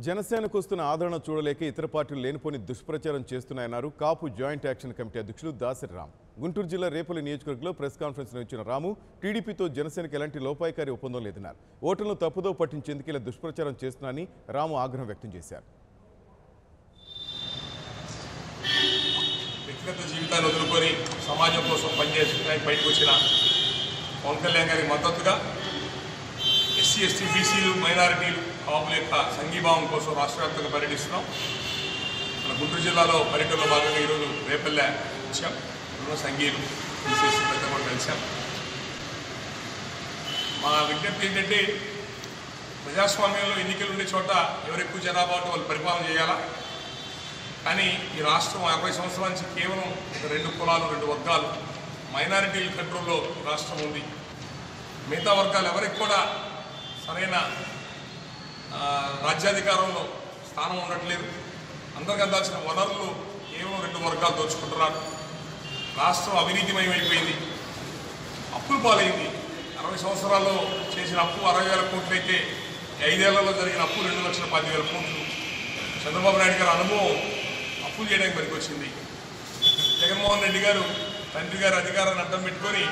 జనసేనకు వస్తున్న ఆదరణ చూడలేక ఇతర పార్టీలు లేనిపోని దుష్ప్రచారం చేస్తున్నాయన్నారు కాపు జాయింట్ యాక్షన్ కమిటీ అధ్యక్షులు దాసరి రామ్. గుంటూరు జిల్లా రేపల్లి నియోజకవర్గంలో ప్రెస్ కాన్ఫరెన్స్ నిర్వహించిన రాము టీడీపీతో జనసేనకు ఎలాంటి లోపాయికారి ఒప్పందం లేదన్నారు. ఓటర్లను తప్పుదో పట్టించేందుకు ఇలా దుష్ప్రచారం చేస్తున్నారని రాము ఆగ్రహం వ్యక్తం చేశారు. వ్యక్తిగత జీవితాన్ని వదులుకొని సమాజం కోసం పనిచేస్తున్నాయి బయటకు వచ్చిన పవన్ కళ్యాణ్ గారికి మద్దతుగా ఎస్సీ ఎస్టీ బీసీలు మైనారిటీలు కాపుల యొక్క సంఘీభావం కోసం రాష్ట్ర వ్యాప్తంగా పర్యటిస్తున్నాం. మన గుంటూరు జిల్లాలో పర్యటనలో భాగంగా ఈరోజు రేపల్లె వచ్చాం. ఉన్న సంఘీయులు బీసీఎస్సీ పెద్ద కూడా కలిసాం. మా విజ్ఞప్తి ఏంటంటే ప్రజాస్వామ్యంలో ఎన్నికలు ఉండే చోట ఎవరు ఎక్కువ జనాభా ఉంటే వాళ్ళు పరిపాలన చేయాలా. కానీ ఈ రాష్ట్రం 50 సంవత్సరాల నుంచి కేవలం 2 కులాలు 2 వర్గాలు మైనారిటీల కంట్రోల్లో రాష్ట్రం ఉంది. మిగతా వర్గాలు ఎవరికి కూడా సరైన రాజ్యాధికారంలో స్థానం ఉండట్లేదు. అందరికి అందాల్సిన వనరులు కేవలం 2 వర్గాలు దోచుకుంటున్నారు. రాష్ట్రం అవినీతిమయమైపోయింది, అప్పులు పాలైంది. 60 సంవత్సరాల్లో చేసిన అప్పు 60,000 కోట్లు అయితే 5 ఏళ్లలో జరిగిన అప్పు 2,10,000 కోట్లు. చంద్రబాబు నాయుడు గారి అనుభవం అప్పులు చేయడానికి పనికొచ్చింది. జగన్మోహన్ రెడ్డి గారు తండ్రి గారి అధికారాన్ని అడ్డం పెట్టుకొని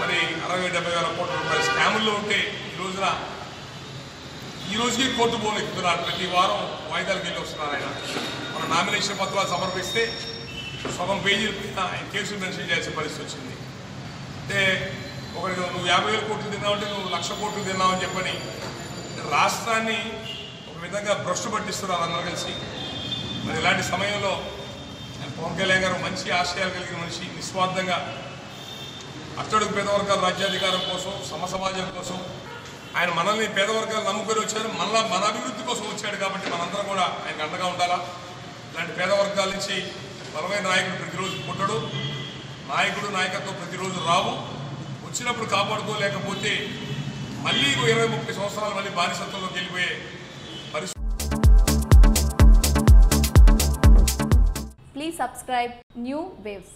మరి 60,000-70,000 కోట్ల రూపాయల స్కాముల్లో ఉంటే ఈ రోజుకి కోర్టు బోర్లు ఎక్కుతున్నారు. ప్రతి వారం వాయిదాలకు వెళ్ళి వస్తున్నారు. ఆయన మన నామినేషన్ పత్రాలు సమర్పిస్తే సగం పేజీల పైన ఆయన కేసులు మెన్షన్ చేయాల్సిన పరిస్థితి వచ్చింది. అంటే ఒకటి నువ్వు 50,000 కోట్లు తిన్నావంటే నువ్వు 1,00,000 కోట్లు తిన్నావని చెప్పని రాష్ట్రాన్ని ఒక విధంగా భ్రష్టు పట్టిస్తున్నారు అందరూ కలిసి. మరి ఇలాంటి సమయంలో పవన్ కళ్యాణ్ గారు మంచి ఆశయాలు కలిగిన మనిషి, నిస్వార్థంగా అట్టడుగు పేదవర్గాల రాజ్యాధికారం కోసం సమసమాజం కోసం ఆయన మనల్ని పేదవర్గాలు నమ్ముకొని వచ్చారు. మన అభివృద్ధి కోసం వచ్చాడు. కాబట్టి మనందరం కూడా ఆయనకు అండగా ఉండాలా. ఇలాంటి పేదవర్గాల నుంచి బలమైన నాయకుడు ప్రతిరోజు పుట్టడు, నాయకత్వం ప్రతిరోజు రావు. వచ్చినప్పుడు కాపాడుకోలేకపోతే మళ్ళీ 20-30 సంవత్సరాలు మళ్ళీ బానిసత్వంలోకి వెళ్ళిపోయే పరిస్థితి. Please subscribe New Waves.